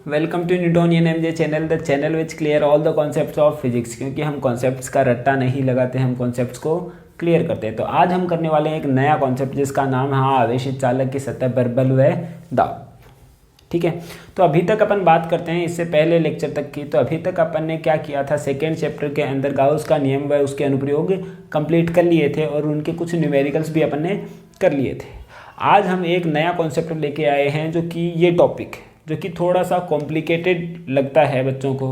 Welcome to Newtonian MJ channel, the channel which clear all the concepts of physics. क्योंकि हम concepts का रट्टा नहीं लगाते, हम कॉन्सेप्ट्स को क्लियर करते हैं। तो आज हम करने वाले हैं एक नया कॉन्सेप्ट जिसका नाम है आवेशित चालक की सतह पर बल व दाब। ठीक है, तो अभी तक अपन बात करते हैं इससे पहले लेक्चर तक की। तो अभी तक अपन ने क्या किया था, सेकेंड चैप्टर के अंदर गाउस का नियम व उसके अनुप्रयोग कंप्लीट कर लिए थे और उनके कुछ न्यूमेरिकल्स भी अपन ने कर लिए थे। आज हम एक नया कॉन्सेप्ट लेके आए हैं जो कि ये टॉपिक है, जो कि थोड़ा सा कॉम्प्लिकेटेड लगता है बच्चों को।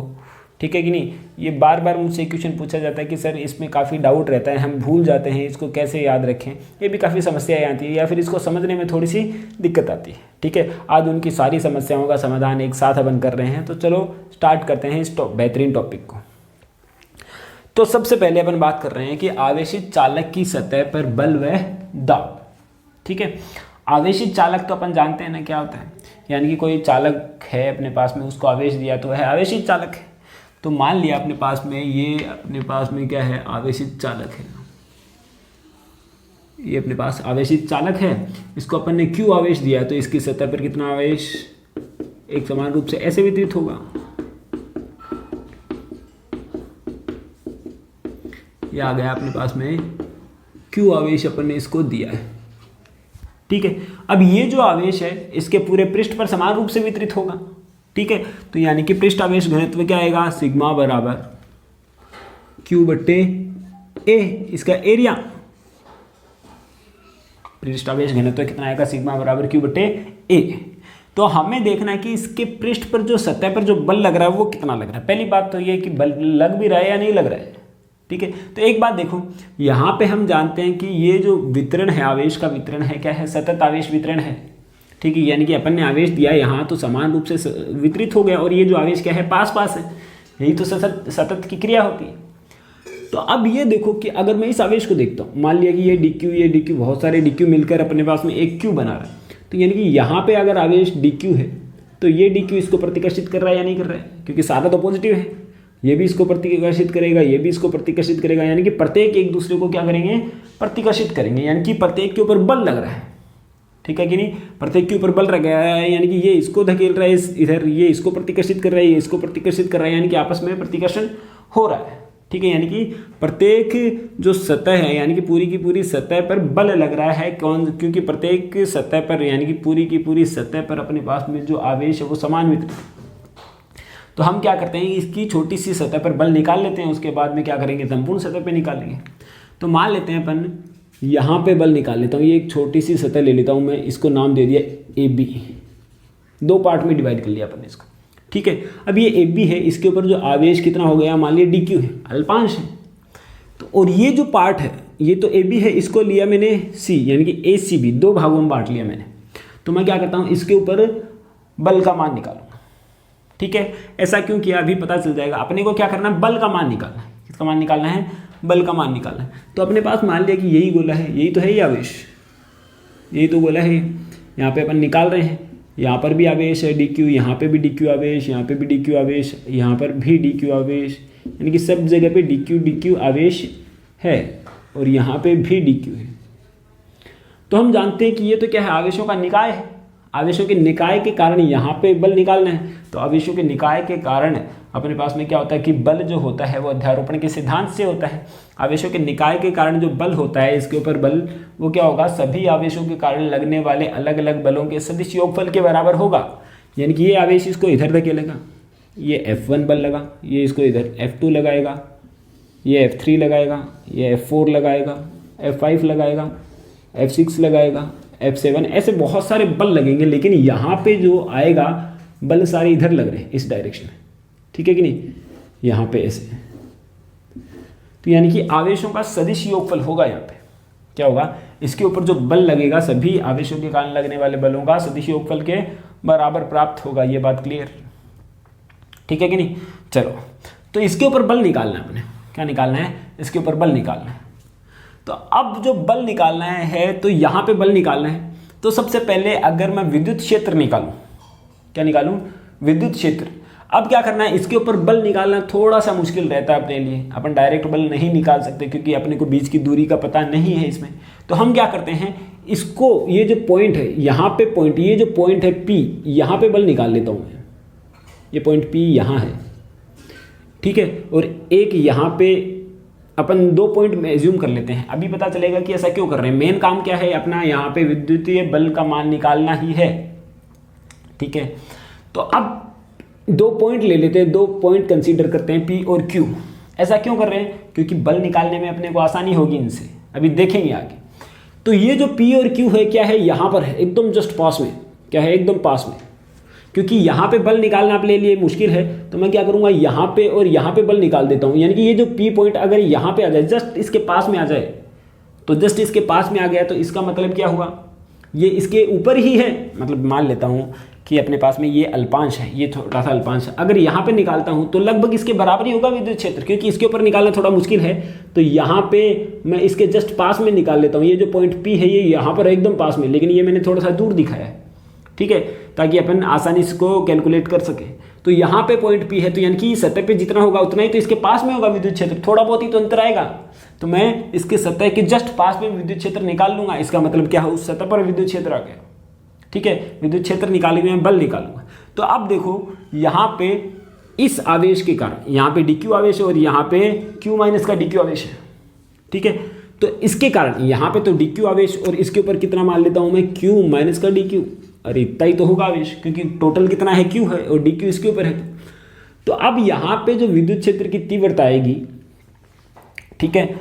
ठीक है कि नहीं, ये बार बार मुझसे क्वेश्चन पूछा जाता है कि सर इसमें काफ़ी डाउट रहता है, हम भूल जाते हैं, इसको कैसे याद रखें। ये भी काफ़ी समस्याएं आती है या फिर इसको समझने में थोड़ी सी दिक्कत आती है। ठीक है, आज उनकी सारी समस्याओं का समाधान एक साथ अपन कर रहे हैं। तो चलो स्टार्ट करते हैं इस बेहतरीन टॉपिक को। तो सबसे पहले अपन बात कर रहे हैं कि आवेशित चालक की सतह पर बल व दाब। ठीक है, आवेशित चालक तो अपन जानते हैं ना क्या होता है, यानी कि कोई चालक है अपने पास में, उसको आवेश दिया तो है आवेशित चालक है। तो मान लिया अपने पास में क्या है, आवेशित चालक है। ये अपने पास आवेशित चालक है, इसको अपन ने क्यू आवेश दिया तो इसकी सतह पर कितना आवेश एक समान रूप से ऐसे वितरित होगा। ये आ गया अपने पास में क्यू आवेश, अपन ने इसको दिया है। ठीक है, अब ये जो आवेश है इसके पूरे पृष्ठ पर समान रूप से वितरित होगा। ठीक है, तो यानी कि पृष्ठ आवेश घनत्व क्या आएगा, सिग्मा बराबर क्यू बट्टे ए, इसका एरिया। पृष्ठ आवेश घनत्व कितना आएगा, सिग्मा बराबर क्यू बट्टे ए। तो हमें देखना है कि इसके पृष्ठ पर जो सतह पर जो बल लग रहा है वो कितना लग रहा है। पहली बात तो ये कि बल लग भी रहा है या नहीं लग रहा है। ठीक है, तो एक बात देखो, यहाँ पे हम जानते हैं कि ये जो वितरण है, आवेश का वितरण है, क्या है, सतत आवेश वितरण है। ठीक है, यानी कि अपन ने आवेश दिया यहाँ तो समान रूप से वितरित हो गया, और ये जो आवेश क्या है, पास पास है। यही तो सतत की क्रिया होती है। तो अब ये देखो कि अगर मैं इस आवेश को देखता हूँ, मान लिया कि ये डी क्यू बहुत सारे डी क्यू मिलकर अपने पास में एक क्यू बना रहा है। तो यानी कि यहाँ पे अगर आवेश डी क्यू है तो ये डी क्यू इसको प्रतिकर्षित कर रहा है या नहीं कर रहा है, क्योंकि सारा तो पॉजिटिव है। ये भी इसको प्रतिकर्षित करेगा, ये भी इसको प्रतिकर्षित करेगा, यानी कि प्रत्येक एक दूसरे को क्या करेंगे, प्रतिकर्षित करेंगे। यानी कि प्रत्येक के ऊपर बल लग रहा है। ठीक है कि नहीं, प्रत्येक के ऊपर बल लग रहा है, यानी कि ये इसको धकेल रहा है इधर, ये इसको प्रतिकर्षित कर रहा है, ये इसको प्रतिकर्षित कर रहा है, यानी कि आपस में प्रतिकर्षण हो रहा है। ठीक है, यानी कि प्रत्येक जो सतह है, यानी कि पूरी की पूरी सतह पर बल लग रहा है। क्योंकि प्रत्येक सतह पर, यानी कि पूरी की पूरी सतह पर अपने पास में जो आवेश है वो समान वितरित। तो हम क्या करते हैं, इसकी छोटी सी सतह पर बल निकाल लेते हैं, उसके बाद में क्या करेंगे, संपूर्ण सतह पे निकालेंगे। तो मान लेते हैं अपन यहाँ पे बल निकाल लेता हूँ, ये एक छोटी सी सतह ले लेता हूँ मैं, इसको नाम दे दिया ए बी। दो पार्ट में डिवाइड कर लिया अपन इसको। ठीक है, अब ये ए बी है, इसके ऊपर जो आवेश कितना हो गया, मान लिया डी क्यू है, अल्पांश है। तो और ये जो पार्ट है, ये तो ए बी है, इसको लिया मैंने सी, यानी कि ए सी बी, दो भागों में बांट लिया मैंने। तो मैं क्या करता हूँ, इसके ऊपर बल का मान निकालूंगा। ठीक है, ऐसा क्यों किया अभी पता चल जाएगा। अपने को क्या करना है, बल का मान निकालना है। किसका मान निकालना है, बल का मान निकालना है। तो अपने पास मान लिया कि यही गोला है, यही तो है ये आवेश, यही तो गोला है। यहाँ पे अपन निकाल रहे हैं, यहाँ पर भी आवेश है डी क्यू, यहाँ पे भी डी क्यू आवेश, यहाँ पे भी डी क्यू आवेश, यहाँ पर भी डी क्यू आवेश, यानी कि सब जगह पे डी क्यू आवेश है, और यहाँ पे भी डी क्यू है। तो हम जानते हैं कि ये तो क्या है, आवेशों का निकाय है। आवेशों के निकाय के कारण यहाँ पे बल निकालना है। तो आवेशों के निकाय के कारण अपने पास में क्या होता है कि बल जो होता है वो अध्यारोपण के सिद्धांत से होता है। आवेशों के निकाय के कारण जो बल होता है, इसके ऊपर बल वो क्या होगा, सभी आवेशों के कारण लगने वाले अलग अलग बलों के सदिश योगफल के बराबर होगा। यानी कि ये आवेश इसको इधर धकेलेगा, ये F1 बल लगा, ये इसको इधर F2 लगाएगा, ये F3 लगाएगा, ये F4 लगाएगा, F5 लगाएगा, F6 लगाएगा, F7, ऐसे बहुत सारे बल लगेंगे। लेकिन यहाँ पे जो आएगा बल सारे इधर लग रहे हैं, इस डायरेक्शन में। ठीक है कि नहीं, यहाँ पे ऐसे। तो यानी कि आवेशों का सदिश योगफल होगा। यहाँ पे क्या होगा, इसके ऊपर जो बल लगेगा सभी आवेशों के कारण लगने वाले बलों का सदिश योगफल के बराबर प्राप्त होगा। ये बात क्लियर, ठीक है कि नहीं। चलो, तो इसके ऊपर बल निकालना है, अपने क्या निकालना है, इसके ऊपर बल निकालना है। तो अब जो बल निकालना है, तो यहाँ पे बल निकालना है। तो सबसे पहले अगर मैं विद्युत क्षेत्र निकालूं, क्या निकालूं, विद्युत क्षेत्र। अब क्या करना है, इसके ऊपर बल निकालना थोड़ा सा मुश्किल रहता है अपने लिए। अपन डायरेक्ट बल नहीं निकाल सकते क्योंकि अपने को बीच की दूरी का पता नहीं है इसमें। तो हम क्या करते हैं, इसको, ये जो पॉइंट है यहाँ पे पॉइंट, ये जो पॉइंट है P, यहाँ पे बल निकाल लेता हूँ मैं। ये पॉइंट P यहाँ है, ठीक है, और एक यहाँ पे अपन 2 पॉइंट में एज्यूम कर लेते हैं। अभी पता चलेगा कि ऐसा क्यों कर रहे हैं। मेन काम क्या है अपना, यहाँ पे विद्युतीय बल का मान निकालना ही है, ठीक है। तो अब 2 पॉइंट ले लेते हैं, 2 पॉइंट कंसीडर करते हैं P और Q। ऐसा क्यों कर रहे हैं, क्योंकि बल निकालने में अपने को आसानी होगी इनसे, अभी देखेंगे आगे। तो ये जो P और Q है क्या है, यहाँ पर है एकदम जस्ट पास में, क्या है एकदम पास में। क्योंकि यहाँ पे बल निकालना अपने लिए मुश्किल है, तो मैं क्या करूँगा, यहाँ पे और यहाँ पे बल निकाल देता हूँ। यानी कि ये जो P पॉइंट अगर यहाँ पे आ जाए, जस्ट इसके पास में आ जाए, तो जस्ट इसके पास में आ गया, तो इसका मतलब क्या हुआ, ये इसके ऊपर ही है। मतलब मान लेता हूँ कि अपने पास में ये अल्पांश है, ये थोड़ा सा अल्पांश है, अगर यहाँ पे निकालता हूँ तो लगभग इसके बराबर ही होगा विद्युत क्षेत्र, क्योंकि इसके ऊपर निकालना थोड़ा मुश्किल है। तो यहाँ पे मैं इसके जस्ट पास में निकाल लेता हूँ। ये जो पॉइंट P है ये यहाँ पर एकदम पास में, लेकिन ये मैंने थोड़ा सा दूर दिखाया है, ठीक है, ताकि अपन आसानी इसको कैलकुलेट कर सके। तो यहाँ पे पॉइंट P है, तो यानी कि सतह पे जितना होगा उतना ही तो इसके पास में होगा विद्युत क्षेत्र, थोड़ा बहुत ही तो अंतर आएगा। तो मैं इसके सतह के जस्ट पास में विद्युत क्षेत्र निकाल लूंगा। इसका मतलब क्या है, उस सतह पर विद्युत क्षेत्र आ गया, ठीक है, विद्युत क्षेत्र निकाले हुए बल निकालूंगा। तो अब देखो यहाँ पे इस आवेश के कारण, यहाँ पे dq आवेश है और यहाँ पे q माइनस का dq आवेश है, ठीक है। तो इसके कारण यहाँ पे तो dq आवेश और इसके ऊपर कितना मान लेता हूँ मैं, q माइनस का dq। अरे इतना ही तो होगा आवेश, क्योंकि टोटल कितना है, q है और dq इसके ऊपर है। तो अब यहाँ पे जो विद्युत क्षेत्र की तीव्रता आएगी, ठीक है,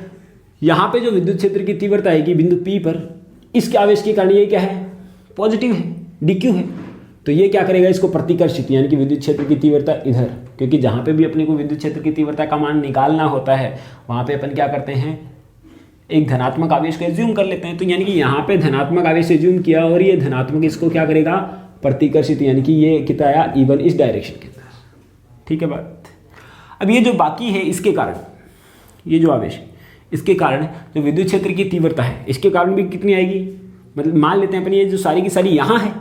यहाँ पे जो विद्युत क्षेत्र की तीव्रता आएगी बिंदु P पर, इसके आवेश के कारण ये क्या है, पॉजिटिव है, dq है। तो ये क्या करेगा, इसको प्रतिकर्षित, यानी कि विद्युत क्षेत्र की तीव्रता इधर, क्योंकि जहाँ पे भी अपने को विद्युत क्षेत्र की तीव्रता का मान निकालना होता है वहाँ पे अपन क्या करते हैं, एक धनात्मक आवेश को एज्यूम कर लेते हैं। तो यानी कि यहाँ पे धनात्मक आवेश एज्यूम किया और ये धनात्मक इसको क्या करेगा, प्रतिकर्षित, यानी कि ये कितना आया, E1 इस डायरेक्शन के अंदर, ठीक है बात। अब ये जो बाकी है इसके कारण, ये जो आवेश इसके कारण जो विद्युत क्षेत्र की तीव्रता है इसके कारण भी कितनी आएगी, मतलब मान लेते हैं अपन ये जो सारी की सारी यहाँ है,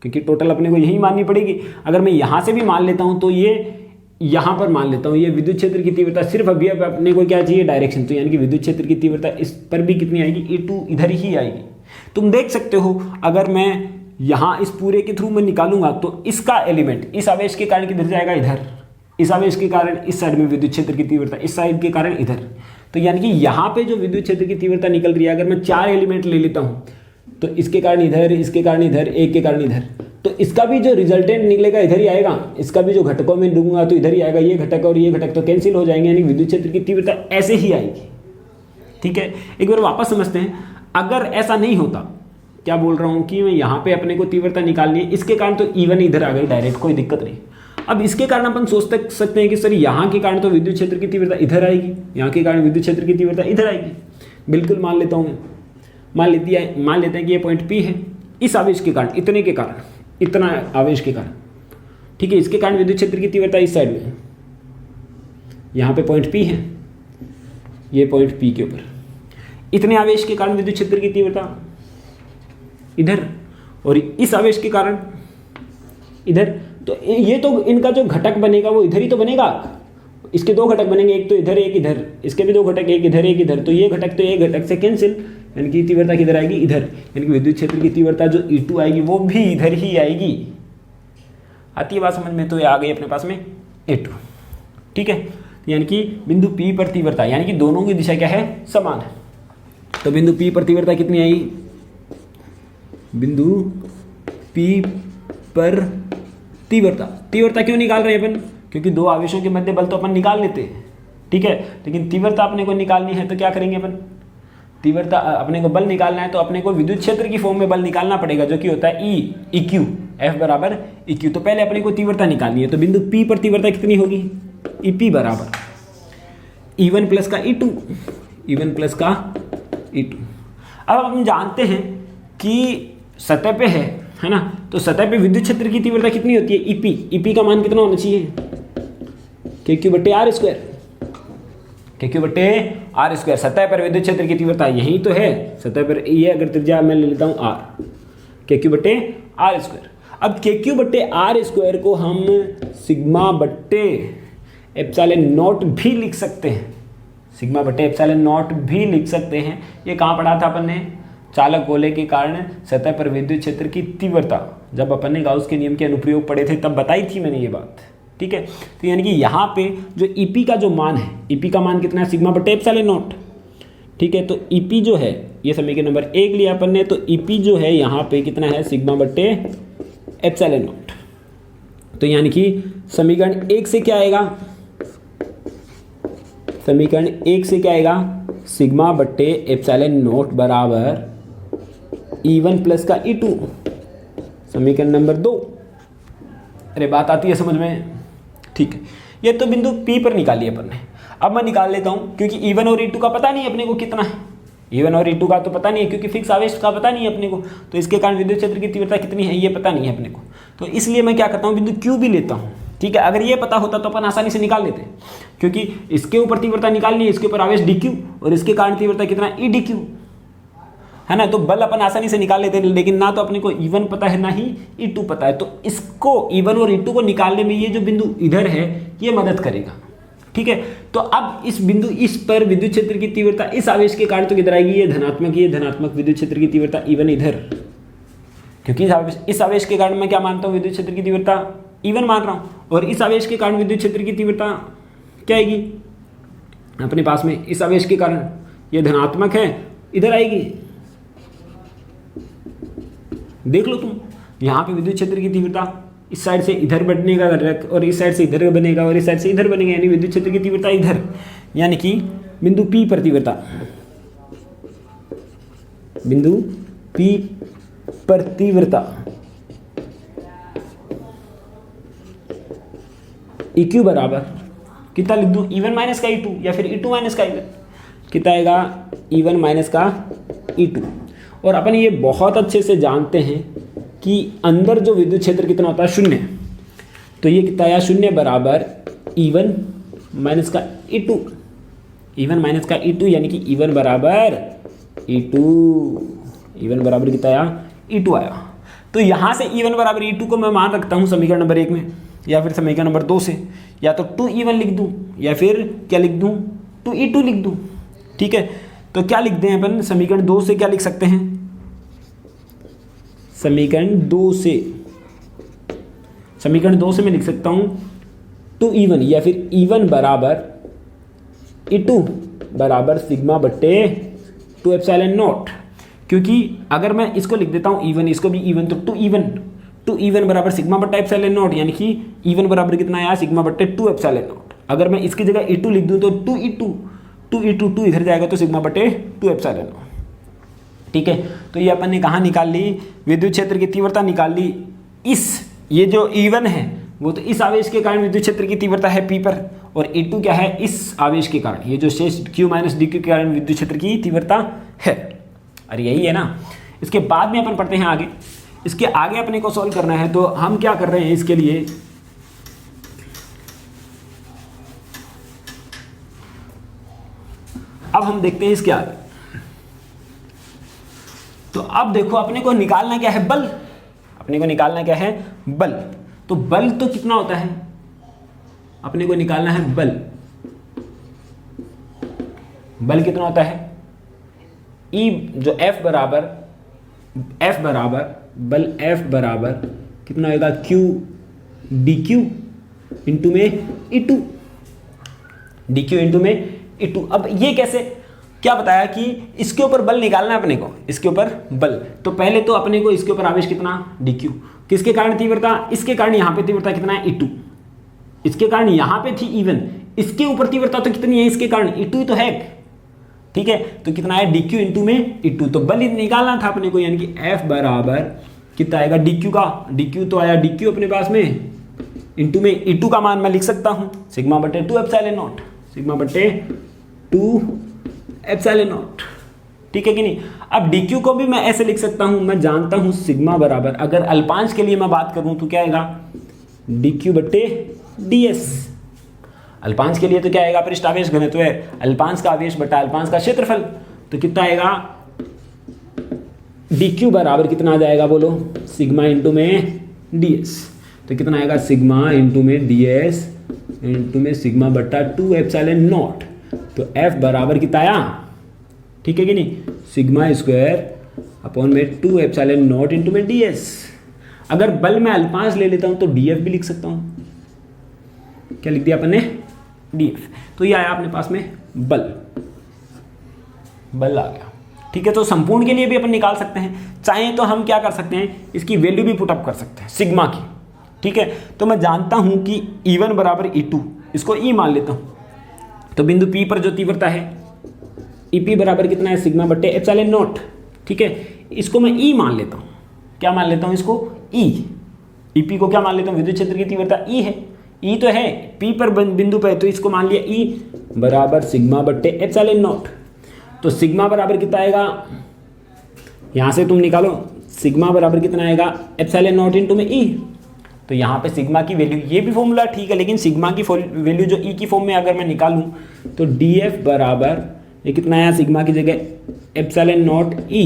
क्योंकि टोटल अपने को यही माननी पड़ेगी। अगर मैं यहाँ से भी मान लेता हूँ तो ये यहाँ पर मान लेता हूँ, ये विद्युत क्षेत्र की तीव्रता सिर्फ अभी अब अपने को क्या चाहिए, डायरेक्शन। तो यानी कि विद्युत क्षेत्र की तीव्रता इस पर भी कितनी आएगी, E2 इधर ही आएगी। तुम देख सकते हो अगर मैं यहाँ इस पूरे के थ्रू में निकालूंगा तो इसका एलिमेंट इस आवेश के कारण किधर जाएगा, इधर, इस आवेश के कारण इस साइड में विद्युत क्षेत्र की तीव्रता, इस साइड के कारण इधर। तो यानी कि यहाँ पे जो विद्युत क्षेत्र की तीव्रता निकल रही है, अगर मैं 4 एलिमेंट ले लेता हूँ तो इसके कारण इधर, इसके कारण इधर, एक के कारण इधर, तो इसका भी जो रिजल्टेंट निकलेगा इधर ही आएगा। इसका भी जो घटकों में दूंगा तो इधर ही आएगा, ये घटक और ये घटक तो कैंसिल हो जाएंगे, यानी विद्युत क्षेत्र की तीव्रता ऐसे ही आएगी, ठीक है। एक बार वापस समझते हैं, अगर ऐसा नहीं होता, क्या बोल रहा हूँ कि मैं यहाँ पे अपने को तीव्रता निकालनी है, इसके कारण तो E1 इधर आ गई डायरेक्ट, कोई दिक्कत नहीं। अब इसके कारण अपन सोच सकते हैं कि सर यहाँ के कारण तो विद्युत क्षेत्र की तीव्रता इधर आएगी, यहाँ के कारण विद्युत क्षेत्र की तीव्रता इधर आएगी। बिल्कुल मान लेता हूँ मैं, मान लेते हैं कि ये पॉइंट P है, इस आवेश के कारण, इतने के कारण, इतना आवेश के कारण, ठीक है, इसके कारण विद्युत क्षेत्र की तीव्रता इस साइड में है, यहाँ पे पॉइंट P है, ये पॉइंट P के ऊपर, इतने आवेश के कारण विद्युत क्षेत्र की तीव्रता इधर, और इस आवेश के कारण इधर। तो ये तो इनका जो घटक बनेगा वो इधर ही तो बनेगा, इसके 2 घटक बनेंगे, एक तो इधर एक इधर, इसके भी 2 घटक, एक इधर एक इधर, तो ये घटक तो ये घटक से कैंसिल, यानी कि तीव्रता किधर आएगी, इधर, यानी कि विद्युत क्षेत्र की तीव्रता जो E2 आएगी वो भी इधर ही आएगी। आती है बात समझ में, तो ये आ गई अपने पास में A2, ठीक है। यानी कि बिंदु P पर तीव्रता, यानी कि दोनों की दिशा क्या है, समान है। तो बिंदु P पर तीव्रता कितनी आई, बिंदु P पर तीव्रता क्यों निकाल रहे हैं अपन, क्योंकि 2 आवेशों के मध्य बल तो अपन निकाल लेते हैं, ठीक है, लेकिन तीव्रता अपने को निकालनी है तो क्या करेंगे अपन, तीव्रता अपने को बल निकालना है तो अपने को विद्युत क्षेत्र की फॉर्म में बल निकालना पड़ेगा, जो कि होता है EQ, F बराबर EQ। तो पहले अपने को तीव्रता निकालनी है, तो बिंदु P पर तीव्रता कितनी होगी, EP बराबर E1 प्लस का E2, E1 प्लस का E2। अब हम जानते हैं कि सतह पे है ना, तो सतह पे विद्युत क्षेत्र की तीव्रता कितनी होती है, EP का मान कितना होना चाहिए, KQ/R², KQ/R²। सतह पर विद्युत क्षेत्र की तीव्रता यही तो है, सतह पर ये अगर त्रिज्या मैं ले लेता हूँ R, KQ/R²। अब KQ/R² को हम σ/ε0 भी लिख सकते हैं, σ/ε0 भी लिख सकते हैं। ये कहाँ पढ़ा था अपन ने, चालक गोले के कारण सतह पर विद्युत क्षेत्र की तीव्रता, जब अपन ने गाउस के नियम के अनुप्रयोग पढ़े थे तब बताई थी मैंने ये बात, ठीक है। तो यानी कि यहाँ पे जो ईपी का जो मान है, ईपी का मान कितना है, सिग्मा बटे एप्सिलॉन नॉट, ठीक है। तो ईपी जो है, ये समीकरण नंबर 1 लिया अपन ने, तो ईपी जो है यहाँ पे कितना है, सिग्मा बटे एप्सिलॉन नॉट। तो यानी कि समीकरण 1 से क्या आएगा, समीकरण 1 से क्या आएगा, सिग्मा बटे एप्सिलॉन नॉट बराबर E1 प्लस का E2। समीकरण नंबर 2। अरे बात आती है समझ में, ठीक है। ये तो बिंदु P पर निकाली अपन ने। अब मैं निकाल लेता हूँ, क्योंकि E1 और E2 का पता नहीं है अपने को कितना है, E1 और E2 का तो पता नहीं है, क्योंकि फिक्स आवेश का पता नहीं है अपने को, तो इसके कारण विद्युत क्षेत्र की तीव्रता कितनी है ये पता नहीं है अपने को। तो इसलिए मैं क्या करता हूँ, बिंदु Q भी लेता हूँ, ठीक है। अगर ये पता होता तो अपन आसानी से निकाल लेते, क्योंकि इसके ऊपर तीव्रता निकालनी है, इसके ऊपर आवेश dq और इसके कारण तीव्रता कितना E dq है ना। तो बल अपन आसानी से निकाल लेते हैं, लेकिन ना तो अपने को E1 पता है ना ही E2 पता है। तो इसको E1 और E2 को निकालने में ये जो बिंदु इधर है ये मदद करेगा, ठीक है। तो अब इस बिंदु, इस पर विद्युत क्षेत्र की तीव्रता इस आवेश के कारण तो किधर आएगी, ये धनात्मक, ये धनात्मक विद्युत क्षेत्र की तीव्रता E1 इधर, क्योंकि इस आवेश के कारण मैं क्या मानता हूँ, विद्युत क्षेत्र की तीव्रता E1 मान रहा हूँ, और इस आवेश के कारण विद्युत क्षेत्र की तीव्रता क्या आएगी अपने पास में, इस आवेश के कारण ये धनात्मक है, इधर आएगी। देख लो तुम, यहाँ पे विद्युत क्षेत्र की तीव्रता इस साइड से इधर बढ़ने का और इस साइड से इधर बनेगा और इस साइड से इधर बनेगा, यानी विद्युत क्षेत्र की तीव्रता इधर, यानी कि बिंदु P पर तीव्रता, बिंदु P पर तीव्रता EQ बराबर कितना लिख दूँ, E1 माइनस का E2 या फिर E2 माइनस का E1, कितना आएगा, E1 माइनस का E2। और अपन ये बहुत अच्छे से जानते हैं कि अंदर जो विद्युत क्षेत्र कितना होता है, 0। तो ये कितना आया, 0 बराबर E1 माइनस का E2, E1 माइनस का E2, यानी कि E1 बराबर E2, E1 बराबर कितना आया, E2 आया। तो यहाँ से E1 बराबर E2 को मैं मान रखता हूँ समीकरण नंबर 1 में, या फिर समीकरण नंबर 2 से, या तो 2E1 लिख दूँ या फिर क्या लिख दूँ, 2E2 लिख दूँ, ठीक है। तो क्या लिख दें अपन, समीकरण 2 से क्या लिख सकते हैं, समीकरण 2 से, समीकरण 2 से मैं लिख सकता हूँ 2E1 या फिर E1 बराबर E2 बराबर सिग्मा बट्टे 2 एप्सिलॉन नॉट। क्योंकि अगर मैं इसको लिख देता हूँ E1, इसको भी E1, तो 2E1 बराबर सिग्मा बट्टा एप्सिलॉन नॉट, यानी कि E1 बराबर कितना आया, सिग्मा बट्टे 2 एप्सिलॉन नॉट। अगर मैं इसकी जगह E2 लिख दूँ तो 2 इधर जाएगा तो सिग्मा बटे 2 एप्सिलॉन नॉट, ठीक है। तो ये अपन ने कहाँ निकाल ली, विद्युत क्षेत्र की तीव्रता निकाल ली। ये जो E1 है वो तो इस आवेश के कारण विद्युत क्षेत्र की तीव्रता है P पर, और E2 क्या है, इस आवेश के कारण, ये जो शेष Q माइनस DQ के कारण विद्युत क्षेत्र की तीव्रता है। अरे यही है ना। इसके बाद में अपन पढ़ते हैं आगे, इसके आगे अपने को सॉल्व करना है। तो हम क्या कर रहे हैं इसके लिए, अब हम देखते हैं इसके आगे। तो अब देखो अपने को निकालना क्या है, बल, अपने को निकालना क्या है, बल। तो बल तो कितना होता है, अपने को निकालना है बल। बल कितना होता है, E जो F बराबर बल F बराबर कितना होगा, Q dQ इंटू में E2, dQ इंटू में E2। अब ये कैसे, क्या बताया कि इसके ऊपर बल निकालना है अपने को, इसके ऊपर बल। तो पहले तो अपने को इसके ऊपर आवेश कितना, dQ, किसके कारण तीव्रता, इसके कारण यहाँ पे तीव्रता कितना है, E2, इसके कारण यहाँ पे थी E1, इसके ऊपर तीव्रता तो कितनी है, इसके कारण E2 ही तो है, ठीक है। तो कितना है, dQ इंटू में E2। तो बल निकालना था अपने को, यानी कि F बराबर कितना आएगा, dQ का, dQ तो आया dQ अपने पास में, इंटू में E2 का मान मैं लिख सकता हूँ सिग्मा बटे 2 एप्सिलॉन नॉट, सिग्मा बटे 2 एप्सिलॉन नॉट, ठीक है कि नहीं। अब dQ को भी मैं ऐसे लिख सकता हूँ, मैं जानता हूँ सिग्मा बराबर, अगर अल्पांश के लिए मैं बात करूँ तो क्या आएगा, dQ बटे ds। अल्पांश के लिए तो क्या आएगा, पृष्ठ आवेश घनत्व है, अल्पांश का आवेश बटा अल्पांश का क्षेत्रफल। तो कितना आएगा, dQ बराबर कितना आ जाएगा बोलो, सिग्मा इंटू में ds। तो कितना आएगा, सिग्मा इंटू में ds इंटू में सिग्मा बटा 2 एप्सिलॉन नॉट। तो F बराबर कितना आया, ठीक है कि नहीं, सिग्मा स्क्वायर अपॉन में 2 एप्सिलॉन नॉट इंटू में ds। अगर बल में अल्पांश ले लेता हूं तो dF भी लिख सकता हूं, क्या लिख दिया अपन ने, डीएफ। तो ये आया अपने पास में बल आ गया। ठीक है, तो संपूर्ण के लिए भी अपन निकाल सकते हैं, चाहे तो हम क्या कर सकते हैं, इसकी वैल्यू भी पुटअप कर सकते हैं सिग्मा की। ठीक है, तो मैं जानता हूं कि E1 बराबर E2, इसको E मान लेता हूं। तो बिंदु P पर जो तीव्रता है EP बराबर कितना है, सिग्मा बट्टे एप्सिलॉन नॉट। ठीक है, इसको मैं E मान लेता हूं। क्या मान लेता हूं इसको, E। EP को क्या मान लेता हूं, विद्युत क्षेत्र की तीव्रता E है, E तो है P पर बिंदु पे, तो इसको मान लिया E बराबर सिग्मा बट्टे एप्सिलॉन नॉट। तो सिग्मा बराबर कितना आएगा, यहां से तुम निकालो, सिग्मा बराबर कितना आएगा, एप्सिलॉन नॉट इंटू में E। तो यहाँ पे सिग्मा की वैल्यू, ये भी फॉर्मूला ठीक है, लेकिन सिग्मा की वैल्यू जो E की फॉर्म में अगर मैं निकालूं तो DF बराबर ये कितना आया, सिग्मा की जगह एप्सिलॉन नॉट E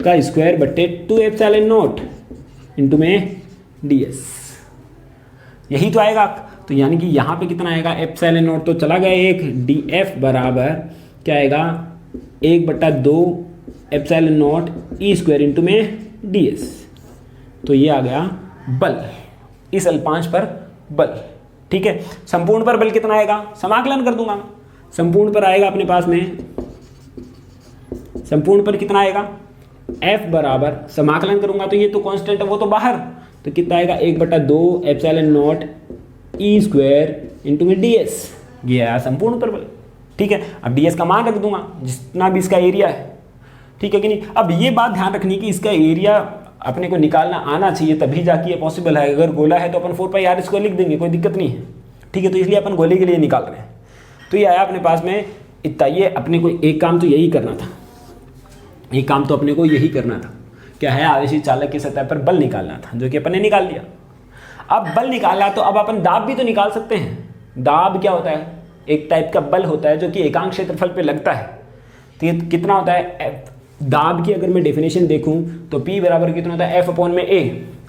का स्क्वायर बट्टे 2 एप्सिलॉन नॉट इंटू में DS, यही तो आएगा। तो यानी कि यहाँ पे कितना आएगा, एप्सिलॉन नॉट तो चला गया एक, DF बराबर क्या आएगा, 1/2 epsilon not E square into में DS। तो ये आ गया बल, इस अल्पांश पर बल। ठीक है, संपूर्ण पर बल कितना आएगा, समाकलन कर दूंगा मैं। संपूर्ण पर आएगा अपने पास में, संपूर्ण पर कितना आएगा, F बराबर समाकलन करूंगा तो ये तो कांस्टेंट है, वो तो बाहर, तो कितना आएगा, 1/2 epsilon not E square into में DS। ये आया संपूर्ण पर बल। ठीक है, अब DS का मान रख दूंगा जितना भी इसका एरिया है। ठीक है कि नहीं। अब ये बात ध्यान रखनी कि इसका एरिया अपने को निकालना आना चाहिए, तभी जाके ये पॉसिबल है। अगर गोला है तो अपन 4πr इसको लिख देंगे, कोई दिक्कत नहीं है। ठीक है, तो इसलिए अपन गोले के लिए निकाल रहे हैं। तो ये आया अपने पास में इतना। ये अपने को एक काम तो यही करना था, एक काम तो अपने को यही करना था, क्या है, आवेशित चालक की सतह पर बल निकालना था, जो कि अपन ने निकाल लिया। अब बल निकाला तो अब अपन दाब भी तो निकाल सकते हैं। दाब क्या होता है, एक टाइप का बल होता है जो कि एकांक क्षेत्रफल पे लगता है। तो ये कितना होता है, दाब की अगर मैं डेफिनेशन देखूं तो P बराबर कितना होता है, F अपॉन में A,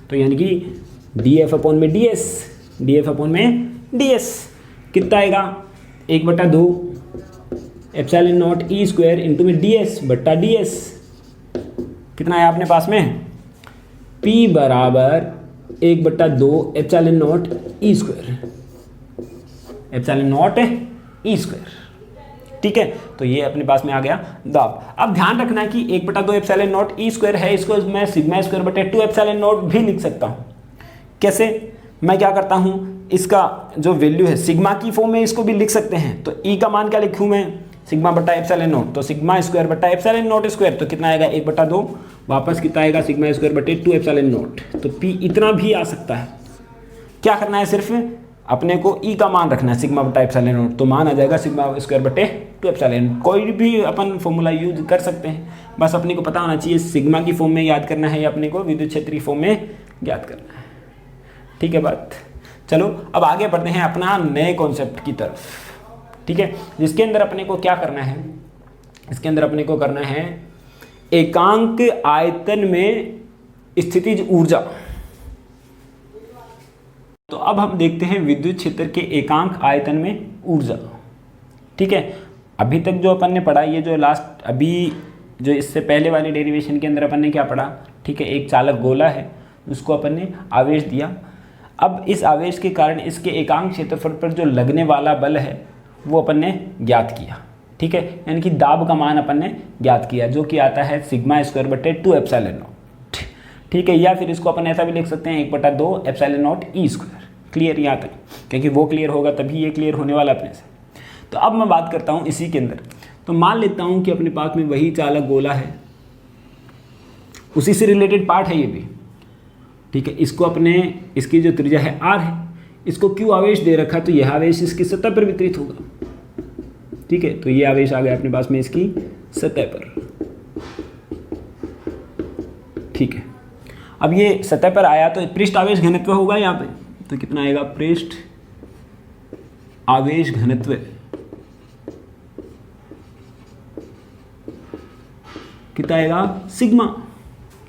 तो यानी कि DF अपॉन में DS, DF अपॉन में DS कितना आएगा, 1/2 epsilon not E square into में DS बट्टा DS। कितना है अपने पास में, P बराबर 1/2 epsilon not E square, epsilon not E square. ठीक है, तो ये अपने पास में आ गया दाब। अब ध्यान रखना है कि 1/2 एप्सिलॉन नॉट E स्क्वायर है, इसको मैं सिग्मा स्क्वायर बटे 2 एप्सिलॉन नॉट भी लिख सकता हूँ। कैसे, मैं क्या करता हूँ, इसका जो वैल्यू है सिग्मा की फॉर्म में इसको भी लिख सकते हैं। तो E का मान क्या लिखूँ मैं, सिग्मा बटा एप्सिलॉन नॉट, तो सिग्मा स्क्वायर बटा एप्सिलॉन नॉट स्क्वायर, तो कितना आएगा, 1/2, वापस कितना आएगा, सिग्मा स्क्वायर बटे 2 एप्सिलॉन नॉट। तो P इतना भी आ सकता है। क्या करना है, सिर्फ अपने को E का मान रखना है, सिग्मा बटा एप्सिलॉन नॉट, तो मान आ जाएगा सिग्मा स्क्वायर बटे 2 एप्सिलॉन। कोई भी अपन फॉर्मूला यूज कर सकते हैं, बस अपने को पता होना चाहिए सिग्मा की फॉर्म में याद करना है या अपने को विद्युत क्षेत्र की फॉर्म में याद करना है। ठीक है बात। चलो अब आगे बढ़ते हैं अपना नए कॉन्सेप्ट की तरफ। ठीक है, जिसके अंदर अपने को क्या करना है, इसके अंदर अपने को करना है एकांक आयतन में स्थितिज ऊर्जा। तो अब हम देखते हैं विद्युत क्षेत्र के एकांक आयतन में ऊर्जा। ठीक है, अभी तक जो अपन ने पढ़ा, ये जो लास्ट अभी जो इससे पहले वाली डेरिवेशन के अंदर अपन ने क्या पढ़ा, ठीक है, एक चालक गोला है, उसको अपन ने आवेश दिया। अब इस आवेश के कारण इसके एकांक क्षेत्रफल पर जो लगने वाला बल है वो अपन ने ज्ञात किया। ठीक है, यानी कि दाब का मान अपन ने ज्ञात किया, जो कि आता है सिग्मा स्क्वायर बटे 2 एप्सिलॉन नॉट। ठीक है, या फिर इसको अपन ऐसा भी लिख सकते हैं 1/2 epsilon not E square. Clear यहाँ तक, क्योंकि वो क्लियर होगा तभी ये क्लियर होने वाला अपने से। तो अब मैं बात करता हूँ इसी के अंदर। तो मान लेता हूँ कि अपने पास में वही चालक गोला है, उसी से रिलेटेड पार्ट है ये भी। ठीक है, इसको अपने, इसकी जो त्रिज्या है R है, इसको Q आवेश दे रखा, तो यह आवेश इसकी सतह पर वितरित होगा। ठीक है, तो ये आवेश आ गया अपने पास में इसकी सतह पर। ठीक है, अब ये सतह पर आया तो पृष्ठ आवेश घनत्व होगा यहाँ पे, तो कितना आएगा, पृष्ठ आवेश घनत्व कितना आएगा, सिग्मा।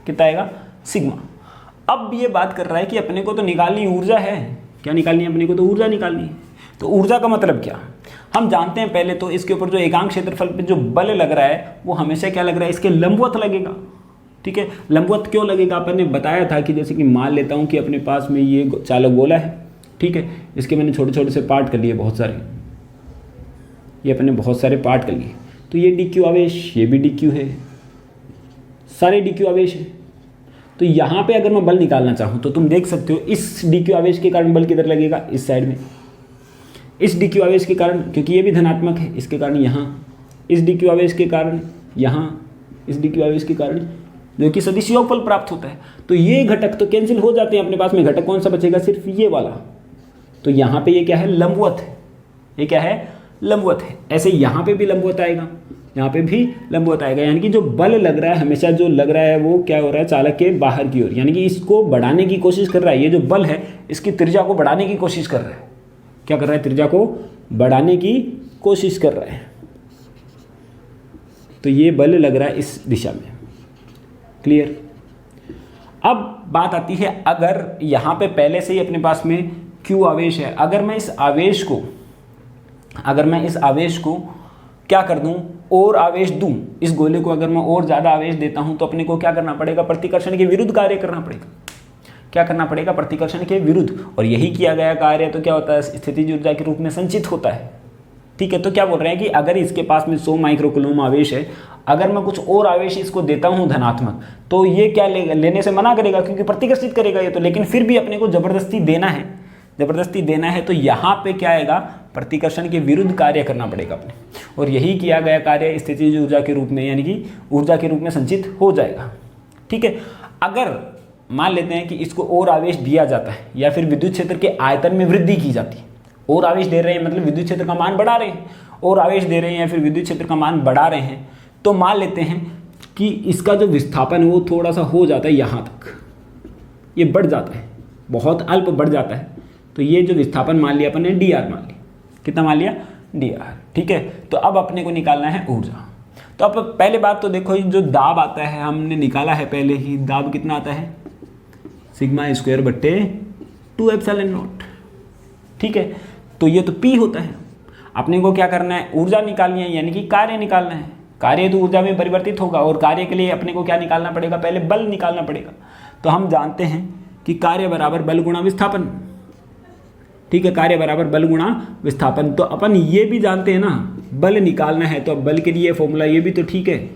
कितना आएगा, सिग्मा। अब ये बात कर रहा है कि अपने को तो निकालनी ऊर्जा है। क्या निकालनी है अपने को, तो ऊर्जा निकालनी है। तो ऊर्जा का मतलब क्या, हम जानते हैं पहले तो इसके ऊपर जो एकांक क्षेत्रफल पे जो बल लग रहा है वो हमेशा क्या लग रहा है, इसके लंबवत लगेगा। ठीक है, लंबवत क्यों लगेगा, अपन ने बताया था कि जैसे कि मान लेता हूँ कि अपने पास में ये चालक गोला है। ठीक है, इसके मैंने छोटे छोटे से पार्ट कर लिए बहुत सारे, ये अपने बहुत सारे पार्ट कर लिए। तो ये डी क्यू आवेश, ये भी डी क्यू है, सारे डी क्यू आवेश है। तो यहाँ पे अगर मैं बल निकालना चाहूँ तो तुम देख सकते हो इस डी क्यू आवेश के कारण बल किधर लगेगा, इस साइड में। इस डी क्यू आवेश के कारण, क्योंकि ये भी धनात्मक है, इसके कारण यहाँ, इस डी क्यू आवेश के कारण यहाँ, इस डी क्यू आवेश के कारण, जो कि सदिश योगफल प्राप्त होता है। तो ये घटक तो कैंसिल हो जाते हैं, अपने पास में घटक कौन सा बचेगा, सिर्फ ये वाला। तो यहाँ पे ये क्या है, लंबवत है, ये क्या है, लंबवत है। ऐसे यहाँ पे भी लंबवत आएगा, यहाँ पे भी लंबवत आएगा, यानी कि जो बल लग रहा है हमेशा जो लग रहा है वो क्या हो रहा है, चालक के बाहर की ओर, यानी कि इसको बढ़ाने की कोशिश कर रहा है। ये जो बल है इसकी त्रिज्या को बढ़ाने की कोशिश कर रहा है। क्या कर रहा है, त्रिज्या को बढ़ाने की कोशिश कर रहा है। तो ये बल लग रहा है इस दिशा में। क्लियर। अब बात आती है, अगर यहाँ पे पहले से ही अपने पास में Q आवेश है, अगर मैं इस आवेश को क्या कर दूं, और आवेश दूं, इस गोले को अगर मैं और ज़्यादा आवेश देता हूं तो अपने को क्या करना पड़ेगा, प्रतिकर्षण के विरुद्ध कार्य करना पड़ेगा। क्या करना पड़ेगा, प्रतिकर्षण के विरुद्ध। और यही किया गया कार्य तो क्या होता है, स्थितिज ऊर्जा के रूप में संचित होता है। ठीक है, तो क्या बोल रहे हैं कि अगर इसके पास में 100 माइक्रोकूलम आवेश है, अगर मैं कुछ और आवेश इसको देता हूं धनात्मक, तो ये क्या लेने से मना करेगा, क्योंकि प्रतिकर्षित करेगा ये तो। लेकिन फिर भी अपने को जबरदस्ती देना है, तो यहाँ पे क्या आएगा, प्रतिकर्षण के विरुद्ध कार्य करना पड़ेगा अपने। और यही किया गया कार्य स्थितिज ऊर्जा के रूप में, यानी कि ऊर्जा के रूप में संचित हो जाएगा। ठीक है, अगर मान लेते हैं कि इसको और आवेश दिया जाता है, या फिर विद्युत क्षेत्र के आयतन में वृद्धि की जाती है, और आवेश दे रहे हैं मतलब विद्युत क्षेत्र का मान बढ़ा रहे हैं, और आवेश दे रहे हैं या फिर विद्युत क्षेत्र का मान बढ़ा रहे हैं, तो मान लेते हैं कि इसका जो विस्थापन है वो थोड़ा सा हो जाता है यहाँ तक, ये बढ़ जाता है, बहुत अल्प बढ़ जाता है। तो ये जो विस्थापन मान लिया अपन ने डी आर मान लिया, कितना मान लिया, डी आर। ठीक है, तो अब अपने को निकालना है ऊर्जा। तो अब पहले बात तो देखो, जो दाब आता है हमने निकाला है पहले ही, दाब कितना आता है, सिग्मा स्क्वायर बट्टे 2 एप्सिलॉन नॉट। ठीक है, तो ये तो P होता है। अपने को क्या करना है, ऊर्जा निकालनी है, यानी कि कार्य निकालना है। कार्य तो ऊर्जा में परिवर्तित होगा, और कार्य के लिए अपने को क्या निकालना पड़ेगा, पहले बल निकालना पड़ेगा। तो हम जानते हैं कि कार्य बराबर बल गुणा विस्थापन। ठीक है, कार्य बराबर बल गुणा विस्थापन। तो अपन ये भी जानते हैं ना, बल निकालना है तो अब बल के लिए फॉर्मूला ये भी तो ठीक है,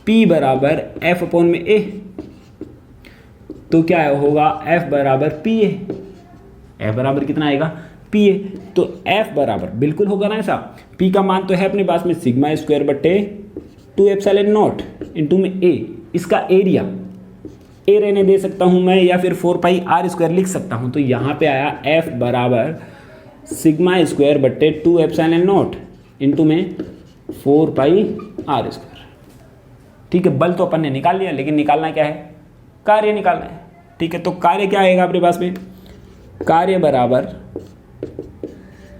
P बराबर F अपॉन में A। तो क्या होगा, F बराबर PA। F बराबर कितना आएगा, PA। तो F बराबर बिल्कुल होगा ना ऐसा, P का मान तो है अपने पास में सिग्मा स्क्वायर बट्टे 2 एप्सिलॉन नॉट इंटू में A। इसका एरिया A रहने दे सकता हूं मैं, या फिर 4 पाई R स्क्वायर लिख सकता हूं। तो यहाँ पे आया F बराबर सिग्मा स्क्वायर बट्टे 2 एप्सिलॉन नॉट इंटू में 4 पाई R स्क्वायर। ठीक है, बल तो अपन ने निकाल लिया, लेकिन निकालना क्या है, कार्य निकालना है। ठीक है, तो कार्य क्या आएगा अपने पास में, कार्य बराबर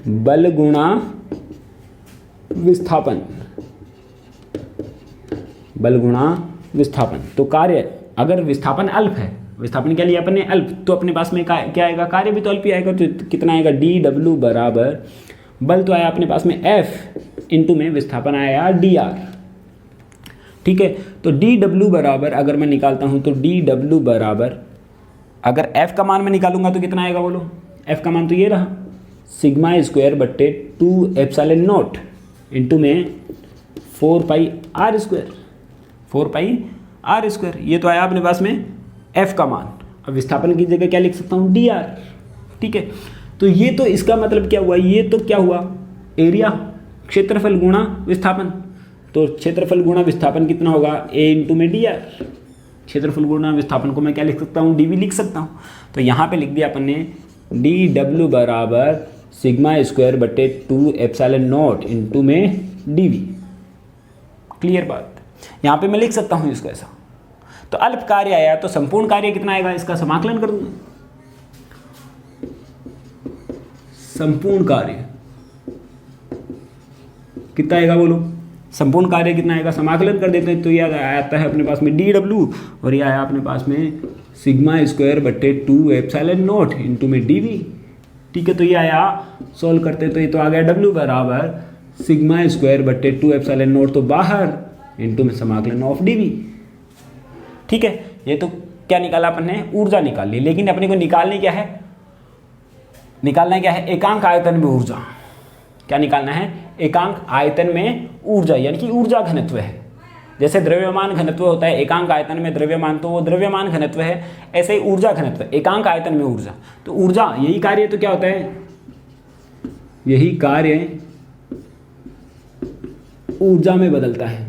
बल गुणा विस्थापन, बल गुणा विस्थापन। तो कार्य, अगर विस्थापन अल्प है, विस्थापन क्या लिया अपन ने, अल्प, तो अपने पास में क्या आएगा, कार्य भी तो अल्प ही आएगा। तो कितना आएगा, डी डब्ल्यू बराबर बल तो आया अपने पास में F इंटू में विस्थापन आया DR। ठीक है, तो डी डब्ल्यू बराबर अगर मैं निकालता हूं तो डी डब्ल्यू बराबर, अगर F का मान मैं निकालूंगा तो कितना आएगा बोलो, F का मान तो ये रहा, सिग्मा स्क्वायर बट्टे 2 एप्सिलॉन नॉट इंटू में 4 पाई R स्क्वायर, 4 पाई R स्क्वायर। ये तो आया अपने पास में F का मान। अब विस्थापन की जगह क्या लिख सकता हूँ, DR। ठीक है, तो ये तो इसका मतलब क्या हुआ, ये तो क्या हुआ, एरिया, क्षेत्रफल गुणा विस्थापन। तो क्षेत्रफल गुणा विस्थापन कितना होगा, A इंटू में DR। क्षेत्रफल गुणा विस्थापन को मैं क्या लिख सकता हूँ, dV लिख सकता हूँ। तो यहाँ पे लिख दिया अपन ने dW बराबर सिग्मा स्क्वायर बटे 2 एप्सिलॉन नॉट इंटू में dV। क्लियर बात, यहाँ पे मैं लिख सकता हूँ इसको ऐसा। तो अल्प कार्य आया, तो संपूर्ण कार्य कितना आएगा, इसका समाकलन कर दूंगा। संपूर्ण कार्य कितना आएगा बोलो, संपूर्ण कार्य कितना आएगा, समाकलन कर देते हैं। तो यह आता है अपने पास में dW, और यह आया अपने पास में सिग्मा स्क्वायर बट्टे 2 एप्सिलॉन नॉट इंटू में dV। ठीक है, तो ये आया, सॉल्व करते हैं तो ये तो आ गया W बराबर सिग्मा स्क्वायर बट्टे 2 एप्सिलॉन नॉट तो बाहर इंटू में समाकलन ऑफ dV। ठीक है, ये तो क्या निकाला अपन ने, ऊर्जा निकाल ली। लेकिन अपने को निकालनी क्या है, निकालना है क्या है, एकांक आयतन में ऊर्जा। क्या निकालना है, एकांक आयतन में ऊर्जा, यानी कि ऊर्जा घनत्व है। जैसे द्रव्यमान घनत्व होता है एकांक आयतन में द्रव्यमान, तो वो द्रव्यमान घनत्व है, ऐसे ही ऊर्जा घनत्व एकांक आयतन में ऊर्जा। तो ऊर्जा यही कार्य, तो क्या होता है, यही कार्य ऊर्जा में बदलता है,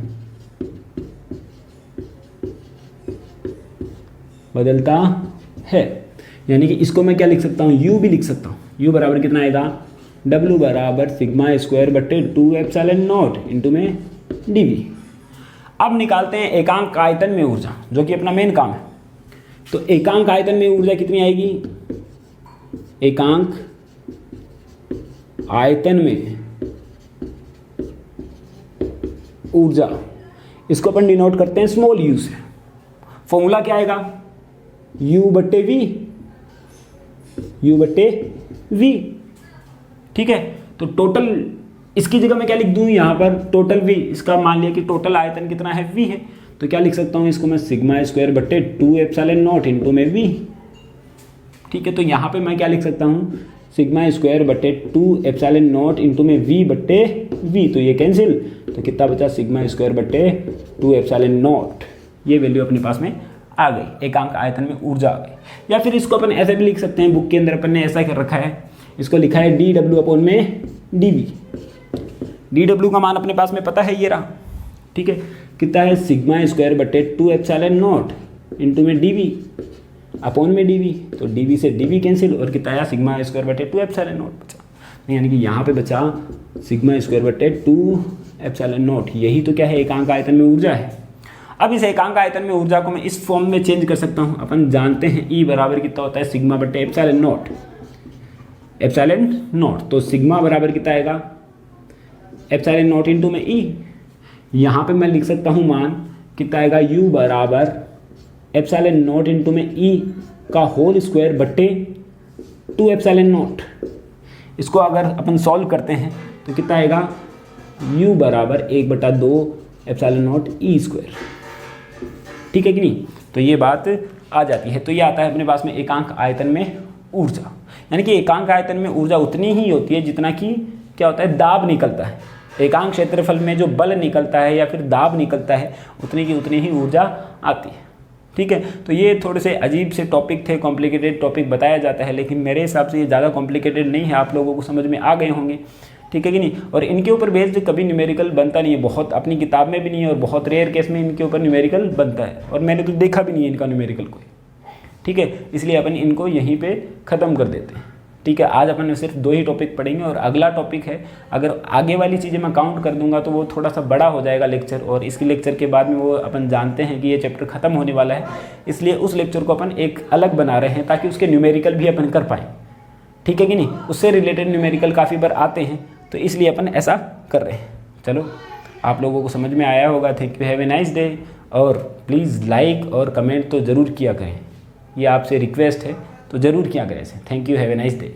बदलता है। यानी कि इसको मैं क्या लिख सकता हूँ, यू भी लिख सकता हूँ। यू बराबर कितना आएगा, W बराबर सिग्मा स्क्वायर बटे 2 एप्सिलॉन नॉट इंटू में dV। अब निकालते हैं एकांक आयतन में ऊर्जा, जो कि अपना मेन काम है। तो एकांक आयतन में ऊर्जा कितनी आएगी, एकांक आयतन में ऊर्जा, इसको अपन डिनोट करते हैं स्मॉल यू से। फॉर्मूला क्या आएगा, U बट्टे V, U बट्टे V। ठीक है, तो टोटल इसकी जगह मैं क्या लिख दूँ यहाँ पर, टोटल V, इसका मान लिया कि टोटल आयतन कितना है, V है। तो क्या लिख सकता हूँ इसको मैं, सिग्मा स्क्वायर बट्टे 2 एप्सिलॉन नॉट इंटू में V। ठीक है, तो यहाँ पे मैं क्या लिख सकता हूँ, सिग्मा स्क्वायर बट्टे 2 एप्सिलॉन नॉट इंटू में V बट्टे V। तो ये कैंसिल, तो कितना बचा, सिग्मा स्क्वायर बट्टे 2 एप्सिलॉन नॉट। ये वैल्यू अपने पास में आ गई, एकांक आयतन में ऊर्जा आ गई। या फिर इसको अपन ऐसे भी लिख सकते हैं, बुक के अंदर अपन ने ऐसा कर रखा है, इसको लिखा है dW अपॉन में dV। dW का मान अपने पास में पता है, ये रहा। ठीक है, कितना है, सिग्मा स्क्वायर बट्टे 2 एप्सिलॉन नॉट इंटू में dV अपॉन में dV। तो dV से dV कैंसिल, और कितना आया, सिग्मा स्क्वायर बट्टे 2 एप्सिलॉन नॉट बचा। यानी कि यहाँ पे बचा सिग्मा स्क्वायर बट्टे 2 एप्सिलॉन नॉट। यही तो क्या है, एकांक आयतन में ऊर्जा है। अब इस एकांक आयतन में ऊर्जा को मैं इस फॉर्म में चेंज कर सकता हूँ। अपन जानते हैं E बराबर कितना होता है, सिग्मा बट्टे एप्सिलॉन नॉट, एप्सिलॉन नॉट। तो सिग्मा बराबर कितना आएगा, एप्सिलॉन नॉट इंटू में E। यहाँ पे मैं लिख सकता हूँ मान कितना आएगा, U बराबर एप्सिलॉन नॉट इंटू में E का होल स्क्वायर बट्टे 2 एप्सिलॉन नॉट। इसको अगर अपन सॉल्व करते हैं तो कितना आएगा, U बराबर 1/2 एप्सिलॉन नॉट E स्क्वायर। ठीक है कि नहीं, तो ये बात आ जाती है। तो ये आता है अपने पास में एकांक आयतन में ऊर्जा। यानी कि एकांक आयतन में ऊर्जा उतनी ही होती है जितना कि क्या होता है, दाब निकलता है। एकांक क्षेत्रफल में जो बल निकलता है या फिर दाब निकलता है, उतनी की उतनी ही ऊर्जा आती है। ठीक है, तो ये थोड़े से अजीब से टॉपिक थे, कॉम्प्लिकेटेड टॉपिक बताया जाता है, लेकिन मेरे हिसाब से ये ज़्यादा कॉम्प्लिकेटेड नहीं है, आप लोगों को समझ में आ गए होंगे। ठीक है कि नहीं, और इनके ऊपर बेस्ड कभी न्यूमेरिकल बनता नहीं है, बहुत अपनी किताब में भी नहीं है, और बहुत रेयर केस में इनके ऊपर न्यूमेरिकल बनता है, और मैंने तो देखा भी नहीं है इनका न्यूमेरिकल कोई। ठीक है, इसलिए अपन इनको यहीं पे ख़त्म कर देते हैं। ठीक है, आज अपन सिर्फ 2 ही टॉपिक पढ़ेंगे, और अगला टॉपिक है, अगर आगे वाली चीज़ें मैं काउंट कर दूंगा तो वो थोड़ा सा बड़ा हो जाएगा लेक्चर, और इसकी लेक्चर के बाद में वो अपन जानते हैं कि ये चैप्टर ख़त्म होने वाला है, इसलिए उस लेक्चर को अपन एक अलग बना रहे हैं ताकि उसके न्यूमेरिकल भी अपन कर पाएँ। ठीक है कि नहीं, उससे रिलेटेड न्यूमेरिकल काफ़ी बार आते हैं, तो इसलिए अपन ऐसा कर रहे हैं। चलो, आप लोगों को समझ में आया होगा। Thank you, have a nice day. और प्लीज़ लाइक और कमेंट तो ज़रूर किया करें, ये आपसे रिक्वेस्ट है, तो ज़रूर किया करें इसे। Thank you, have a nice day.